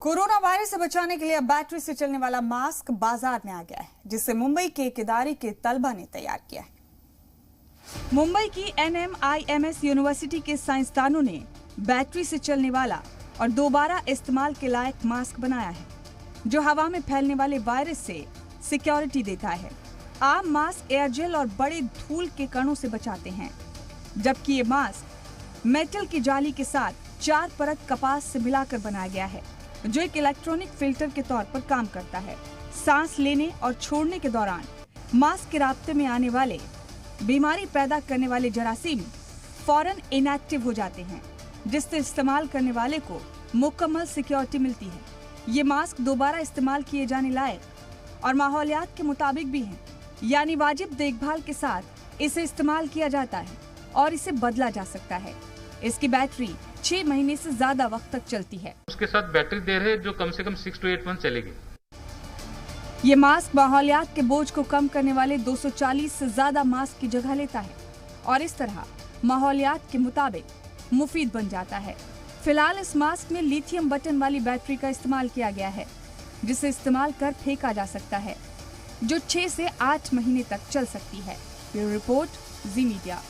Corona virus से बचाने के लिए अब बैटरी से चलने वाला मास्क बाजार में आ गया है, जिसे मुंबई के केदारी के तलबा ने तैयार किया है। मुंबई की NMIMS यूनिवर्सिटी के साइंसदानों ने बैटरी से चलने वाला और दोबारा इस्तेमाल के लायक मास्क बनाया है, जो हवा में फैलने वाले वायरस से सिक्योरिटी देता है। आम मास्क एयरजेल और बड़े धूल के कणों से बचाते हैं, जबकि ये मास्क मेटल की जाली के साथ 4 परत कपास से मिलाकर बनाया गया है, जो एक इलेक्ट्रॉनिक फिल्टर के तौर पर काम करता है। सांस लेने और छोड़ने के दौरान मास्क के रास्ते में आने वाले बीमारी पैदा करने वाले जरासीम फौरन इनएक्टिव हो जाते हैं, जिससे इस्तेमाल करने वाले को मुकम्मल सिक्योरिटी मिलती है। ये मास्क दोबारा इस्तेमाल किए जाने लायक और माहौलियात के मुताबिक भी हैं, यानी वाजिब देखभाल के साथ इसे इस्तेमाल किया जाता है और इसे बदला जा सकता है। इसकी बैटरी 6 महीने से ज्यादा वक्त तक चलती है। उसके साथ बैटरी दे रहे जो कम से कम 6 to 8 मंथ चलेगी। ये मास्क माहौलियात के बोझ को कम करने वाले 240 से ज्यादा मास्क की जगह लेता है और इस तरह माहौलियात के मुताबिक मुफीद बन जाता है। फिलहाल इस मास्क में लिथियम बटन वाली बैटरी का इस्तेमाल किया गया है, जिसे इस्तेमाल कर फेंका जा सकता है, जो 6 से 8 महीने तक चल सकती है। ब्यूरो रिपोर्ट, जी मीडिया।